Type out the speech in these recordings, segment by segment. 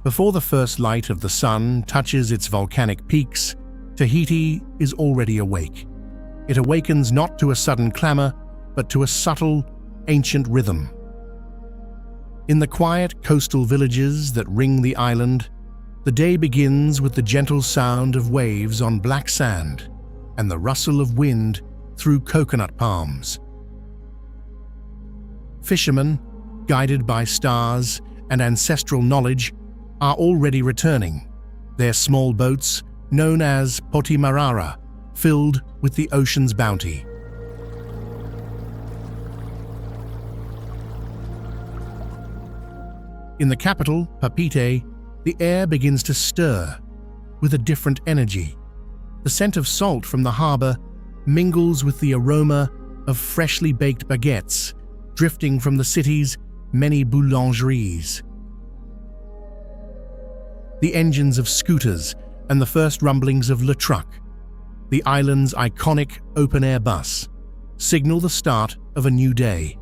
Before the first light of the sun touches its volcanic peaks, Tahiti is already awake. It awakens not to a sudden clamor, but to a subtle, ancient rhythm. In the quiet coastal villages that ring the island, the day begins with the gentle sound of waves on black sand and the rustle of wind through coconut palms. Fishermen, guided by stars and ancestral knowledge, are already returning, their small boats, known as potimarara, filled with the ocean's bounty. In the capital, Papeete, the air begins to stir with a different energy. The scent of salt from the harbor mingles with the aroma of freshly baked baguettes drifting from the city's many boulangeries. The engines of scooters and the first rumblings of Le Truck, the island's iconic open-air bus, signal the start of a new day.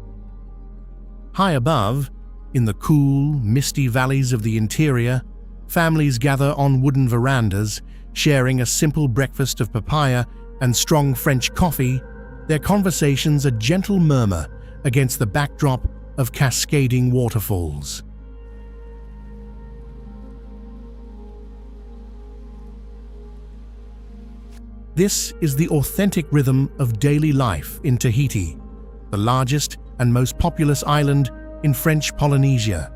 High above, in the cool, misty valleys of the interior, families gather on wooden verandas, sharing a simple breakfast of papaya and strong French coffee, their conversations a gentle murmur against the backdrop of cascading waterfalls. This is the authentic rhythm of daily life in Tahiti, the largest and most populous island in French Polynesia.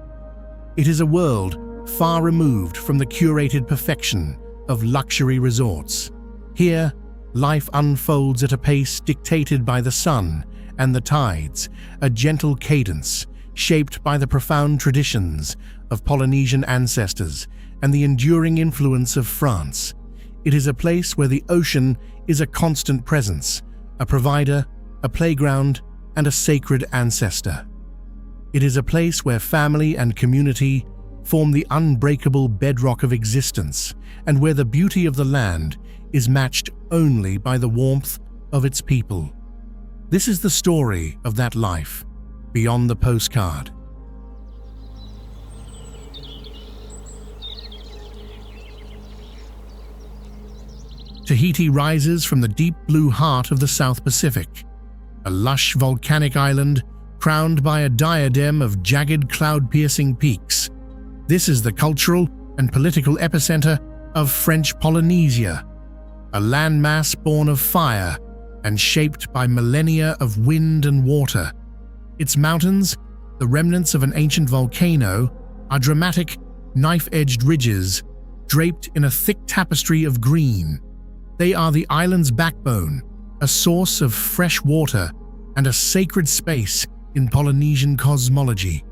It is a world far removed from the curated perfection of luxury resorts. Here, life unfolds at a pace dictated by the sun and the tides, a gentle cadence shaped by the profound traditions of Polynesian ancestors and the enduring influence of France. It is a place where the ocean is a constant presence, a provider, a playground, and a sacred ancestor. It is a place where family and community form the unbreakable bedrock of existence, and where the beauty of the land is matched only by the warmth of its people. This is the story of that life beyond the postcard. Tahiti rises from the deep blue heart of the South Pacific, a lush volcanic island crowned by a diadem of jagged cloud-piercing peaks. This is the cultural and political epicenter of French Polynesia, a landmass born of fire and shaped by millennia of wind and water. Its mountains, the remnants of an ancient volcano, are dramatic, knife-edged ridges draped in a thick tapestry of green. They are the island's backbone, a source of fresh water and a sacred space in Polynesian cosmology.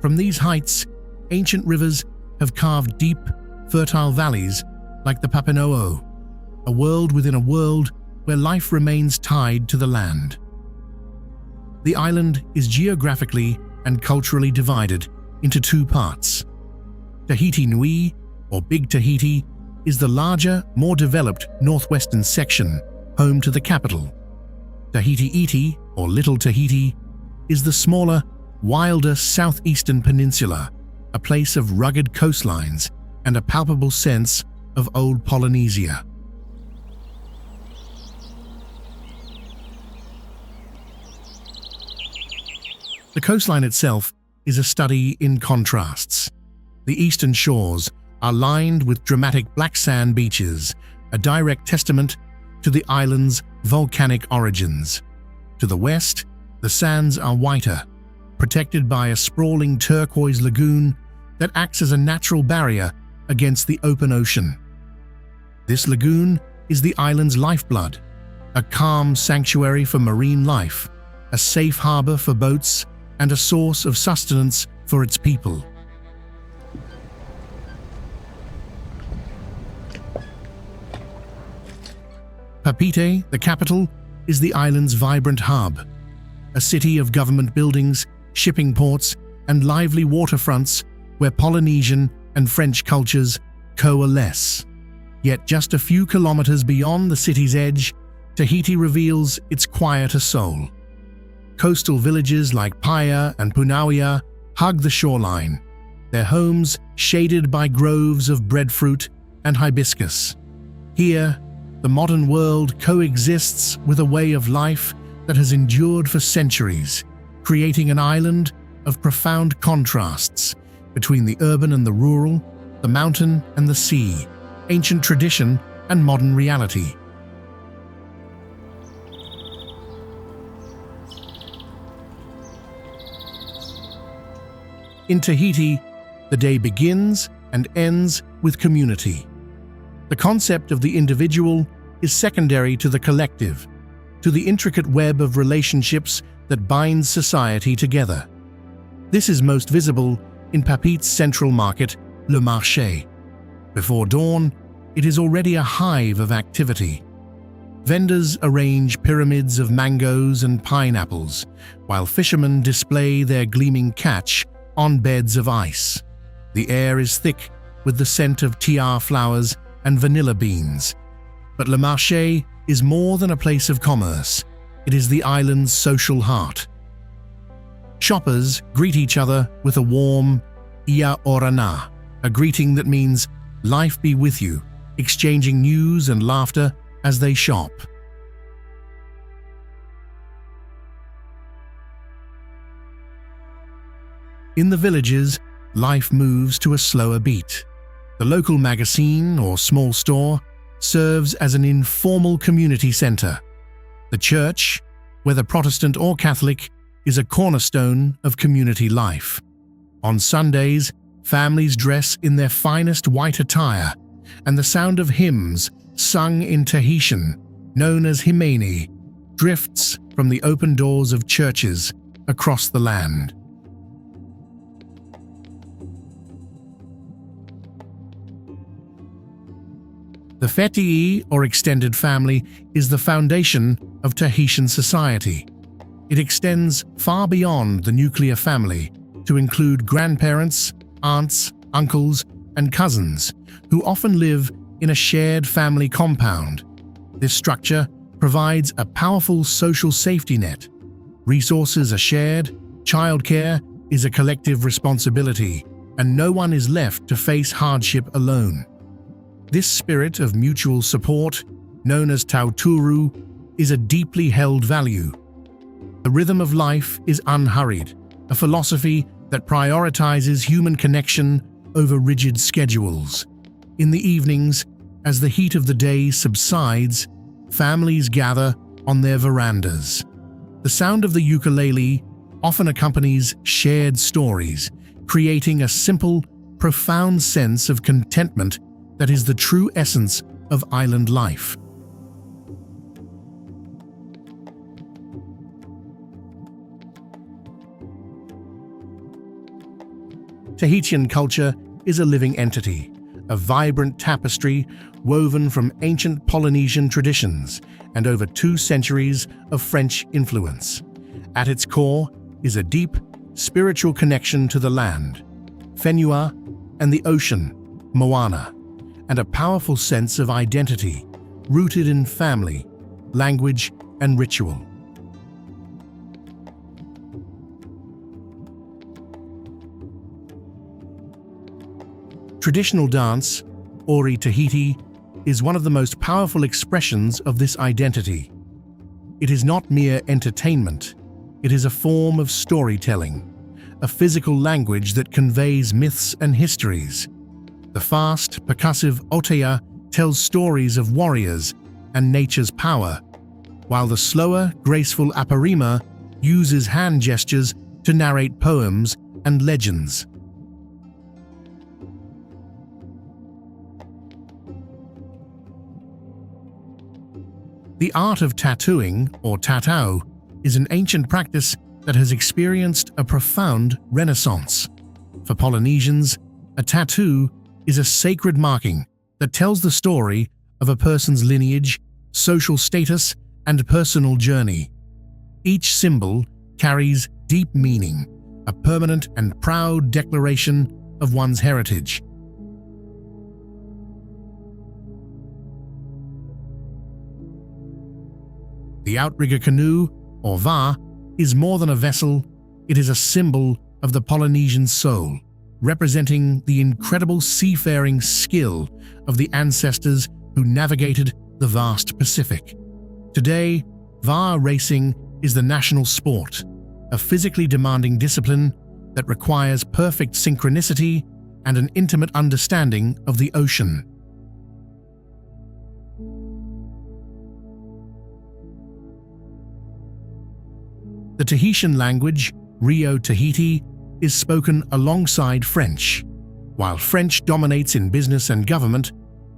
From these heights, ancient rivers have carved deep, fertile valleys like the Papanoo, a world within a world where life remains tied to the land. The island is geographically and culturally divided into two parts. Tahiti Nui, or Big Tahiti, is the larger, more developed northwestern section, home to the capital. Tahiti Iti, or Little Tahiti, is the smaller, wilder southeastern peninsula, a place of rugged coastlines and a palpable sense of old Polynesia. The coastline itself is a study in contrasts. The eastern shores are lined with dramatic black sand beaches, a direct testament to the island's volcanic origins. To the west, the sands are whiter, protected by a sprawling turquoise lagoon that acts as a natural barrier against the open ocean. This lagoon is the island's lifeblood, a calm sanctuary for marine life, a safe harbor for boats, and a source of sustenance for its people. Papeete, the capital, is the island's vibrant hub, a city of government buildings, shipping ports, and lively waterfronts where Polynesian and French cultures coalesce. Yet just a few kilometers beyond the city's edge, Tahiti reveals its quieter soul. Coastal villages like Paia and Punauia hug the shoreline, their homes shaded by groves of breadfruit and hibiscus. Here, the modern world coexists with a way of life that has endured for centuries, creating an island of profound contrasts between the urban and the rural, the mountain and the sea, ancient tradition and modern reality. In Tahiti, the day begins and ends with community. The concept of the individual is secondary to the collective, to the intricate web of relationships that binds society together. This is most visible in Papeete's central market, Le Marché. Before dawn, it is already a hive of activity. Vendors arrange pyramids of mangoes and pineapples, while fishermen display their gleaming catch on beds of ice. The air is thick with the scent of tiar flowers and vanilla beans. But Le Marché is more than a place of commerce. It is the island's social heart. Shoppers greet each other with a warm "Ia orana," a greeting that means "life be with you," exchanging news and laughter as they shop. In the villages, life moves to a slower beat. The local magazine or small store serves as an informal community center. The church, whether Protestant or Catholic, is a cornerstone of community life. On Sundays, families dress in their finest white attire, and the sound of hymns sung in Tahitian, known as himeni, drifts from the open doors of churches across the land. The Feti'i, or extended family, is the foundation of Tahitian society. It extends far beyond the nuclear family to include grandparents, aunts, uncles, and cousins, who often live in a shared family compound. This structure provides a powerful social safety net. Resources are shared, childcare is a collective responsibility, and no one is left to face hardship alone. This spirit of mutual support, known as tauturu, is a deeply held value. The rhythm of life is unhurried, a philosophy that prioritizes human connection over rigid schedules. In the evenings, as the heat of the day subsides, families gather on their verandas. The sound of the ukulele often accompanies shared stories, creating a simple, profound sense of contentment that is the true essence of island life. Tahitian culture is a living entity, a vibrant tapestry woven from ancient Polynesian traditions and over 2 centuries of French influence. At its core is a deep, spiritual connection to the land, Whenua, and the ocean, Moana, and a powerful sense of identity rooted in family, language, and ritual. Traditional dance, Ori Tahiti, is one of the most powerful expressions of this identity. It is not mere entertainment, it is a form of storytelling, a physical language that conveys myths and histories. The fast, percussive otea tells stories of warriors and nature's power, while the slower, graceful aparima uses hand gestures to narrate poems and legends. The art of tattooing, or tatau, is an ancient practice that has experienced a profound renaissance. For Polynesians, a tattoo is a sacred marking that tells the story of a person's lineage, social status, and personal journey. Each symbol carries deep meaning, a permanent and proud declaration of one's heritage. The outrigger canoe, or va, is more than a vessel, it is a symbol of the Polynesian soul, representing the incredible seafaring skill of the ancestors who navigated the vast Pacific. Today, VAR racing is the national sport, a physically demanding discipline that requires perfect synchronicity and an intimate understanding of the ocean. The Tahitian language, Rio Tahiti, is spoken alongside French. While French dominates in business and government,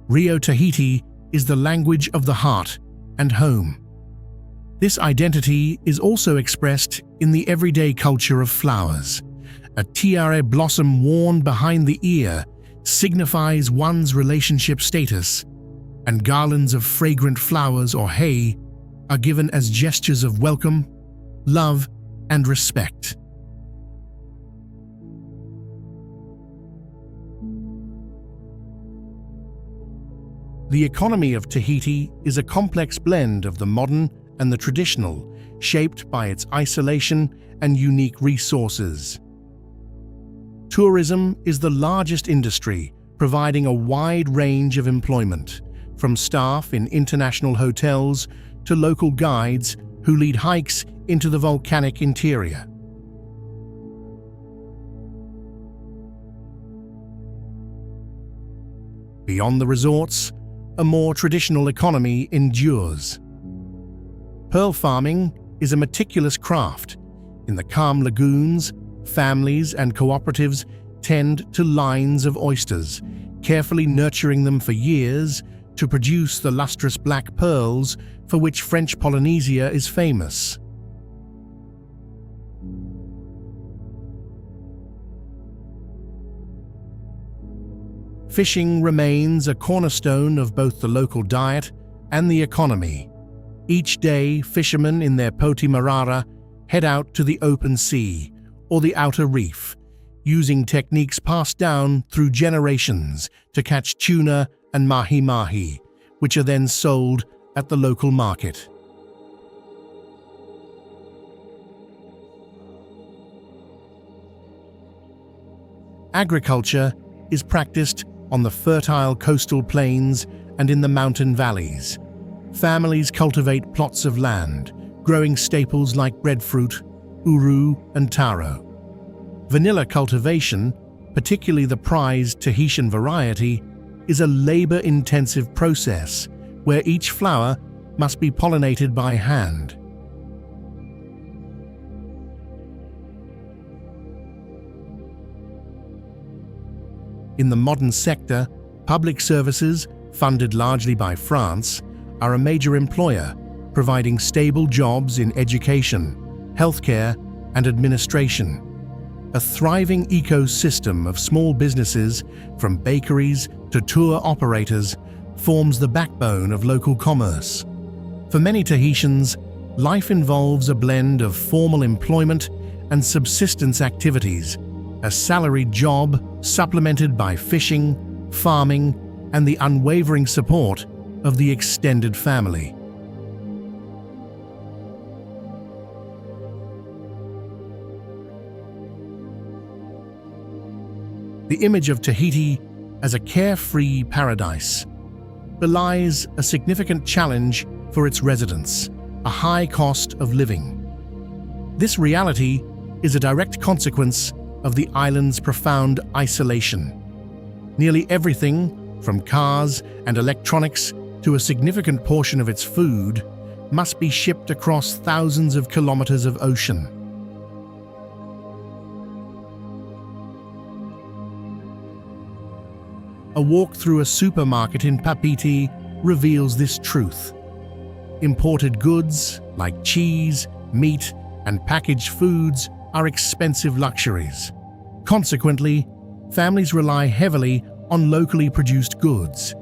Rio Tahiti is the language of the heart and home. This identity is also expressed in the everyday culture of flowers. A tiare blossom worn behind the ear signifies one's relationship status, and garlands of fragrant flowers or hay are given as gestures of welcome, love, and respect. The economy of Tahiti is a complex blend of the modern and the traditional, shaped by its isolation and unique resources. Tourism is the largest industry, providing a wide range of employment, from staff in international hotels to local guides who lead hikes into the volcanic interior. Beyond the resorts, a more traditional economy endures. Pearl farming is a meticulous craft. In the calm lagoons, families and cooperatives tend to lines of oysters, carefully nurturing them for years to produce the lustrous black pearls for which French Polynesia is famous. Fishing remains a cornerstone of both the local diet and the economy. Each day, fishermen in their poti marara head out to the open sea or the outer reef, using techniques passed down through generations to catch tuna and mahi-mahi, which are then sold at the local market. Agriculture is practiced on the fertile coastal plains and in the mountain valleys. Families cultivate plots of land, growing staples like breadfruit, uru, and taro. Vanilla cultivation, particularly the prized Tahitian variety, is a labor-intensive process where each flower must be pollinated by hand. In the modern sector, public services, funded largely by France, are a major employer, providing stable jobs in education, healthcare, and administration. A thriving ecosystem of small businesses, from bakeries to tour operators, forms the backbone of local commerce. For many Tahitians, life involves a blend of formal employment and subsistence activities, a salaried job supplemented by fishing, farming, and the unwavering support of the extended family. The image of Tahiti as a carefree paradise belies a significant challenge for its residents: a high cost of living. This reality is a direct consequence of the island's profound isolation. Nearly everything, from cars and electronics to a significant portion of its food, must be shipped across thousands of kilometers of ocean. A walk through a supermarket in Papeete reveals this truth. Imported goods like cheese, meat, and packaged foods are expensive luxuries. Consequently, families rely heavily on locally produced goods.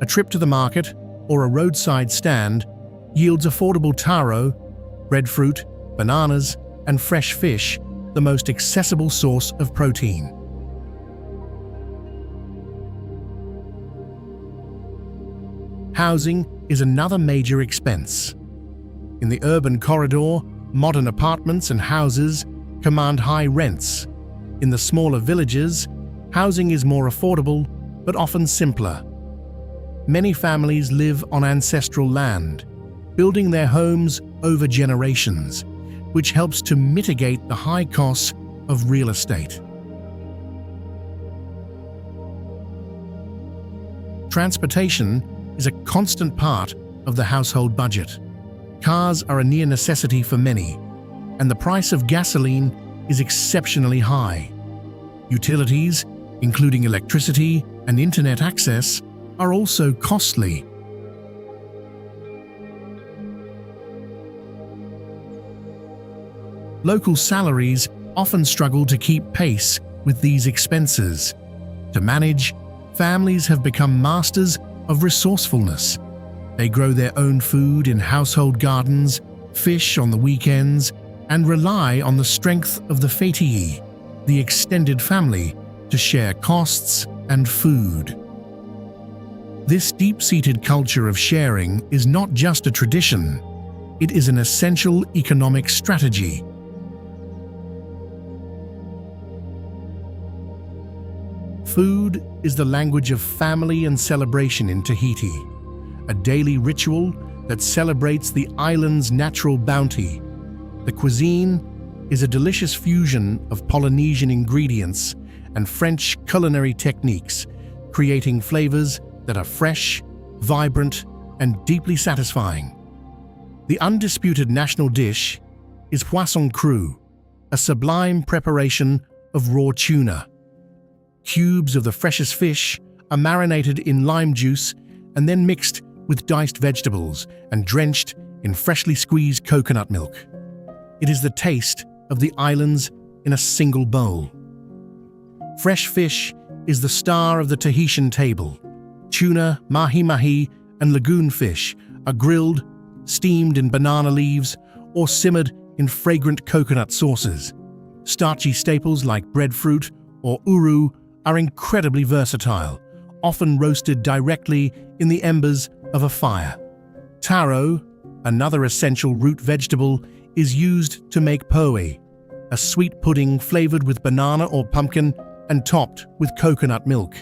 A trip to the market or a roadside stand yields affordable taro, breadfruit, bananas, and fresh fish, the most accessible source of protein. Housing is another major expense. In the urban corridor, Modern apartments and houses command high rents. In the smaller villages, housing is more affordable but often simpler. Many families live on ancestral land, building their homes over generations, which helps to mitigate the high costs of real estate. Transportation is a constant part of the household budget. Cars are a near necessity for many, and the price of gasoline is exceptionally high. Utilities, including electricity and internet access, are also costly. Local salaries often struggle to keep pace with these expenses. To manage, families have become masters of resourcefulness. They grow their own food in household gardens, fish on the weekends, and rely on the strength of the fetihi, the extended family, to share costs and food. This deep-seated culture of sharing is not just a tradition, it is an essential economic strategy. Food is the language of family and celebration in Tahiti, a daily ritual that celebrates the island's natural bounty. The cuisine is a delicious fusion of Polynesian ingredients and French culinary techniques, creating flavors that are fresh, vibrant, and deeply satisfying. The undisputed national dish is poisson cru, a sublime preparation of raw tuna. Cubes of the freshest fish are marinated in lime juice and then mixed with diced vegetables and drenched in freshly squeezed coconut milk. It is the taste of the islands in a single bowl. Fresh fish is the star of the Tahitian table. Tuna, mahi-mahi, and lagoon fish are grilled, steamed in banana leaves, or simmered in fragrant coconut sauces. Starchy staples like breadfruit or uru are incredibly versatile, often roasted directly in the embers of a fire. Taro, another essential root vegetable, is used to make poe, a sweet pudding flavored with banana or pumpkin and topped with coconut milk.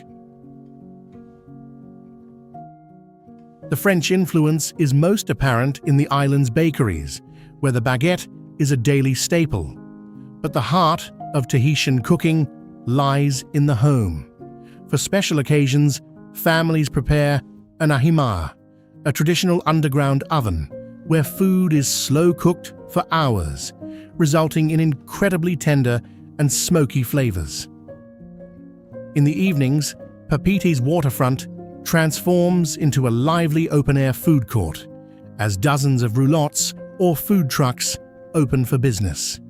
The French influence is most apparent in the island's bakeries, where the baguette is a daily staple. But the heart of Tahitian cooking lies in the home. For special occasions, families prepare an ahima, a traditional underground oven where food is slow-cooked for hours, resulting in incredibly tender and smoky flavors. In the evenings, Papiti's waterfront transforms into a lively open-air food court, as dozens of roulottes or food trucks open for business.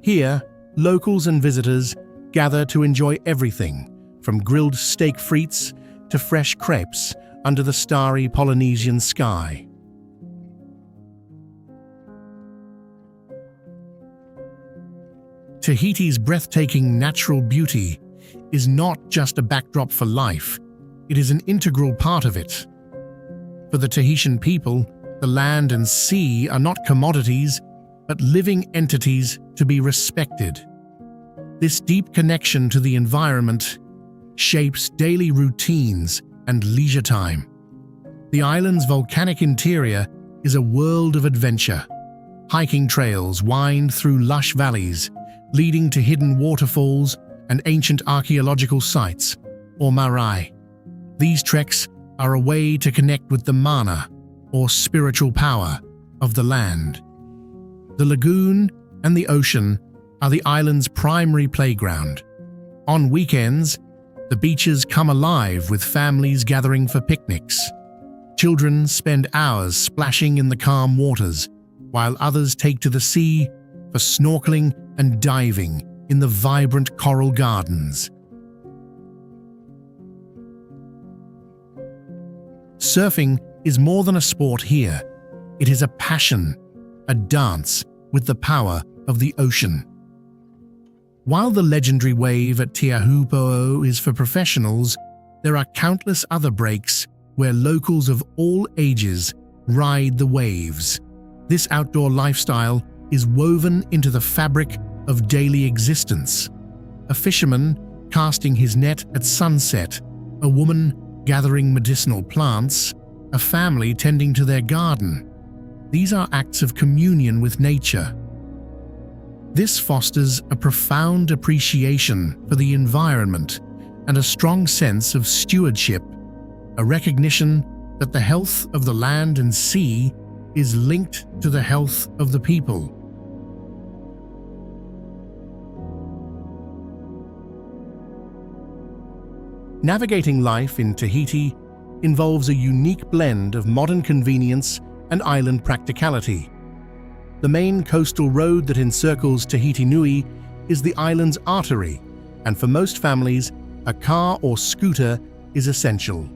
Here, locals and visitors gather to enjoy everything from grilled steak frites to fresh crepes under the starry Polynesian sky. Tahiti's breathtaking natural beauty is not just a backdrop for life, it is an integral part of it. For the Tahitian people, the land and sea are not commodities, but living entities to be respected. This deep connection to the environment shapes daily routines and leisure time. The island's volcanic interior is a world of adventure. Hiking trails wind through lush valleys, leading to hidden waterfalls and ancient archaeological sites, or marae. These treks are a way to connect with the mana, or spiritual power, of the land. The lagoon and the ocean are the island's primary playground. On weekends, the beaches come alive with families gathering for picnics. Children spend hours splashing in the calm waters, while others take to the sea for snorkeling and diving in the vibrant coral gardens. Surfing is more than a sport here. It is a passion, a dance with the power of the ocean. While the legendary wave at Tiahupo'o is for professionals, there are countless other breaks where locals of all ages ride the waves. This outdoor lifestyle is woven into the fabric of daily existence. A fisherman casting his net at sunset, a woman gathering medicinal plants, a family tending to their garden. These are acts of communion with nature. This fosters a profound appreciation for the environment and a strong sense of stewardship, a recognition that the health of the land and sea is linked to the health of the people. Navigating life in Tahiti involves a unique blend of modern convenience and island practicality. The main coastal road that encircles Tahiti Nui is the island's artery, and for most families, a car or scooter is essential.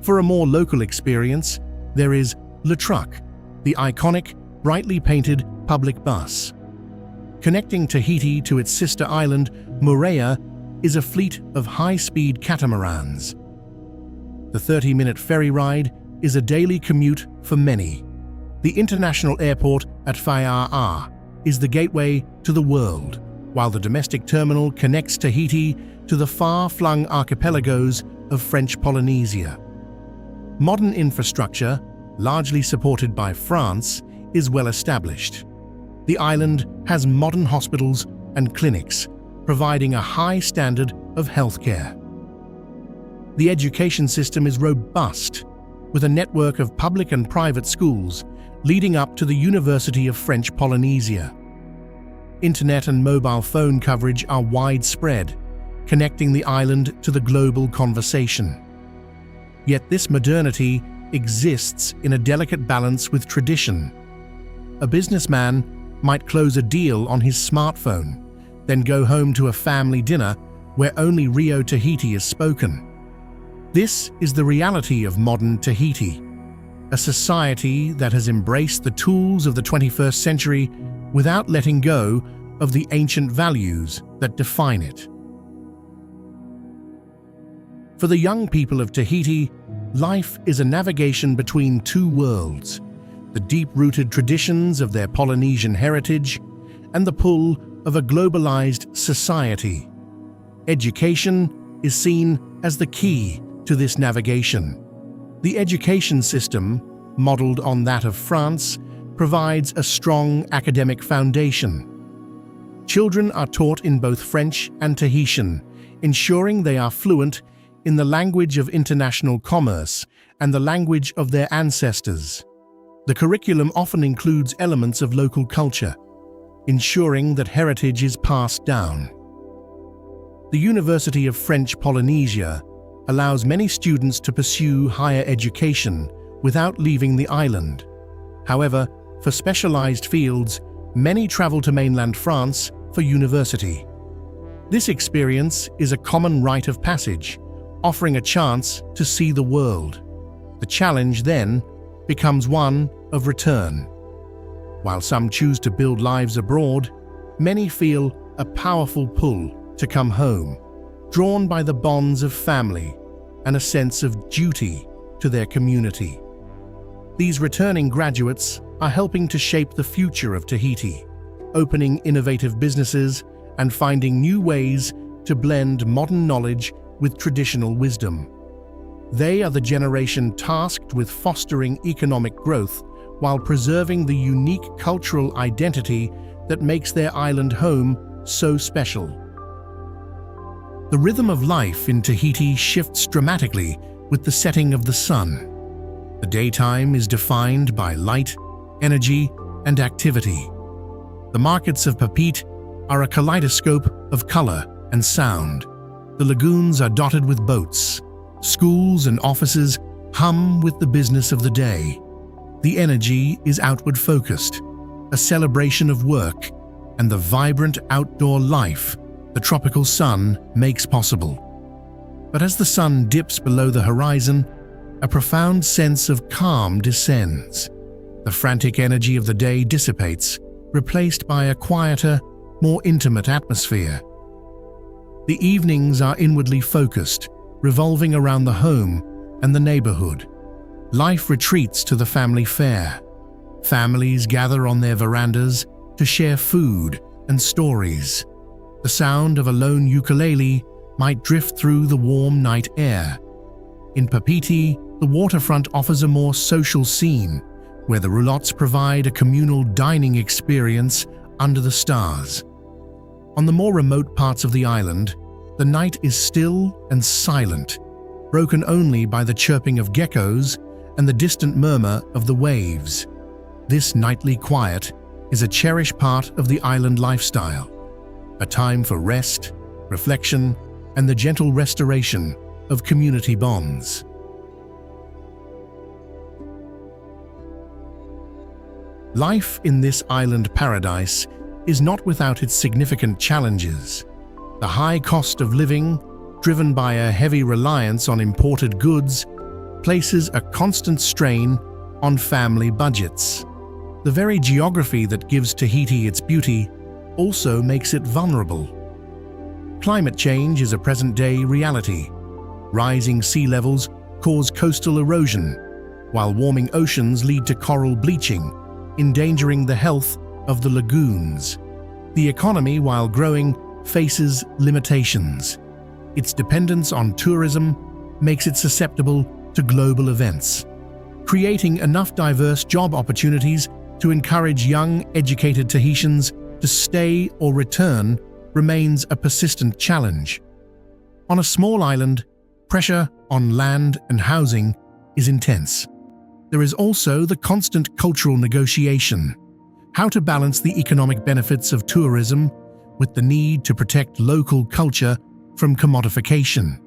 For a more local experience, there is Le Truck, the iconic, brightly painted public bus. Connecting Tahiti to its sister island, Moorea, is a fleet of high-speed catamarans. The 30-minute ferry ride is a daily commute for many. The international airport at Whaiaa is the gateway to the world, while the domestic terminal connects Tahiti to the far-flung archipelagos of French Polynesia. Modern infrastructure, largely supported by France, is well established. The island has modern hospitals and clinics, providing a high standard of healthcare. The education system is robust, with a network of public and private schools leading up to the University of French Polynesia. Internet and mobile phone coverage are widespread, connecting the island to the global conversation. Yet this modernity exists in a delicate balance with tradition. A businessman might close a deal on his smartphone, then go home to a family dinner where only Rio Tahiti is spoken. This is the reality of modern Tahiti, a society that has embraced the tools of the 21st century without letting go of the ancient values that define it. For the young people of Tahiti, life is a navigation between two worlds, the deep-rooted traditions of their Polynesian heritage and the pull of a globalized society. Education is seen as the key to this navigation. The education system, modeled on that of France, provides a strong academic foundation. Children are taught in both French and Tahitian, ensuring they are fluent in the language of international commerce and the language of their ancestors. The curriculum often includes elements of local culture, ensuring that heritage is passed down. The University of French Polynesia allows many students to pursue higher education without leaving the island. However, for specialized fields, many travel to mainland France for university. This experience is a common rite of passage, offering a chance to see the world. The challenge, then, becomes one of return. While some choose to build lives abroad, many feel a powerful pull to come home, drawn by the bonds of family and a sense of duty to their community. These returning graduates are helping to shape the future of Tahiti, opening innovative businesses and finding new ways to blend modern knowledge with traditional wisdom. They are the generation tasked with fostering economic growth while preserving the unique cultural identity that makes their island home so special. The rhythm of life in Tahiti shifts dramatically with the setting of the sun. The daytime is defined by light, energy, and activity. The markets of Papit are a kaleidoscope of color and sound. The lagoons are dotted with boats. Schools and offices hum with the business of the day. The energy is outward-focused, a celebration of work and the vibrant outdoor life the tropical sun makes possible. But as the sun dips below the horizon, a profound sense of calm descends. The frantic energy of the day dissipates, replaced by a quieter, more intimate atmosphere. The evenings are inwardly focused, revolving around the home and the neighborhood. Life retreats to the family fare. Families gather on their verandas, to share food and stories. The sound of a lone ukulele might drift through the warm night air. In Tahiti, the waterfront offers a more social scene, where the roulottes provide a communal dining experience under the stars. On the more remote parts of the island, the night is still and silent, broken only by the chirping of geckos and the distant murmur of the waves. This nightly quiet is a cherished part of the island lifestyle, a time for rest, reflection, and the gentle restoration of community bonds. Life in this island paradise is not without its significant challenges. The high cost of living, driven by a heavy reliance on imported goods, places a constant strain on family budgets. The very geography that gives Tahiti its beauty also makes it vulnerable. Climate change is a present-day reality. Rising sea levels cause coastal erosion, while warming oceans lead to coral bleaching, endangering the health of the lagoons. The economy, while growing, faces limitations. Its dependence on tourism makes it susceptible to global events. Creating enough diverse job opportunities to encourage young, educated Tahitians to stay or return remains a persistent challenge. On a small island, pressure on land and housing is intense. There is also the constant cultural negotiation. How to balance the economic benefits of tourism with the need to protect local culture from commodification.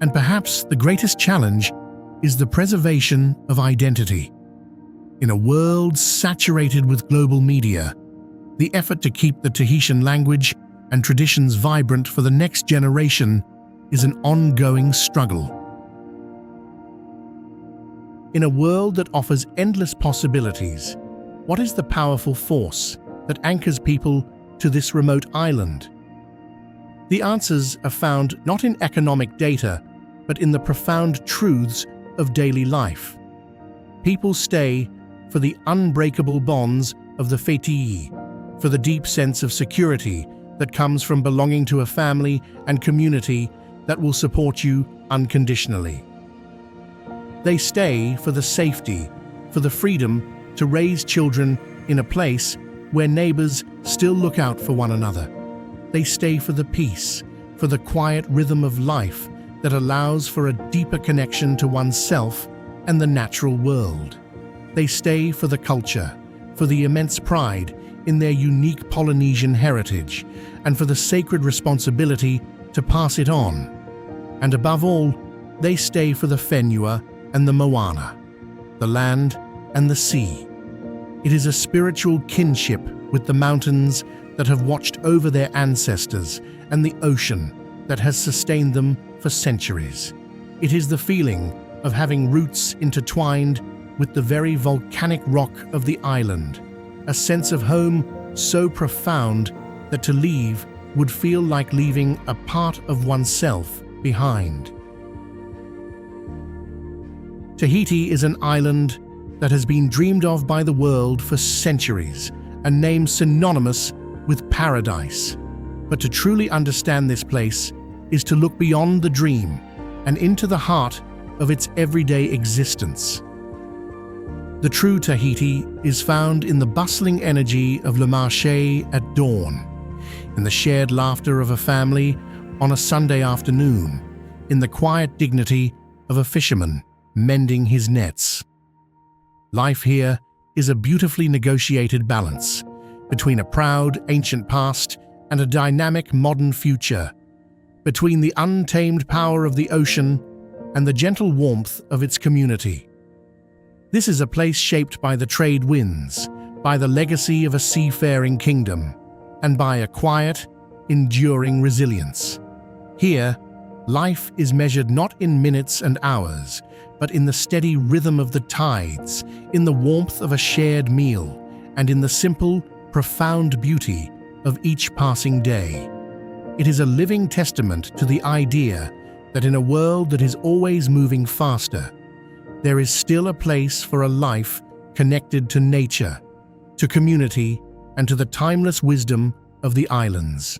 And perhaps the greatest challenge is the preservation of identity. In a world saturated with global media, the effort to keep the Tahitian language and traditions vibrant for the next generation is an ongoing struggle. In a world that offers endless possibilities, what is the powerful force that anchors people to this remote island? The answers are found not in economic data, but in the profound truths of daily life. People stay for the unbreakable bonds of the feti'i, for the deep sense of security that comes from belonging to a family and community that will support you unconditionally. They stay for the safety, for the freedom to raise children in a place where neighbors still look out for one another. They stay for the peace, for the quiet rhythm of life that allows for a deeper connection to oneself and the natural world. They stay for the culture, for the immense pride in their unique Polynesian heritage, and for the sacred responsibility to pass it on. And above all, they stay for the whenua and the moana, the land and the sea. It is a spiritual kinship with the mountains that have watched over their ancestors and the ocean that has sustained them for centuries. It is the feeling of having roots intertwined with the very volcanic rock of the island, a sense of home so profound that to leave would feel like leaving a part of oneself behind. Tahiti is an island that has been dreamed of by the world for centuries and named synonymous with paradise. But to truly understand this place is to look beyond the dream and into the heart of its everyday existence. The true Tahiti is found in the bustling energy of le marché at dawn, in the shared laughter of a family on a Sunday afternoon, in the quiet dignity of a fisherman mending his nets. Life here is a beautifully negotiated balance between a proud ancient past and a dynamic modern future, between the untamed power of the ocean and the gentle warmth of its community. This is a place shaped by the trade winds, by the legacy of a seafaring kingdom, and by a quiet, enduring resilience. Here, life is measured not in minutes and hours, but in the steady rhythm of the tides, in the warmth of a shared meal, and in the simple, profound beauty of each passing day. It is a living testament to the idea that in a world that is always moving faster, there is still a place for a life connected to nature, to community, and to the timeless wisdom of the islands.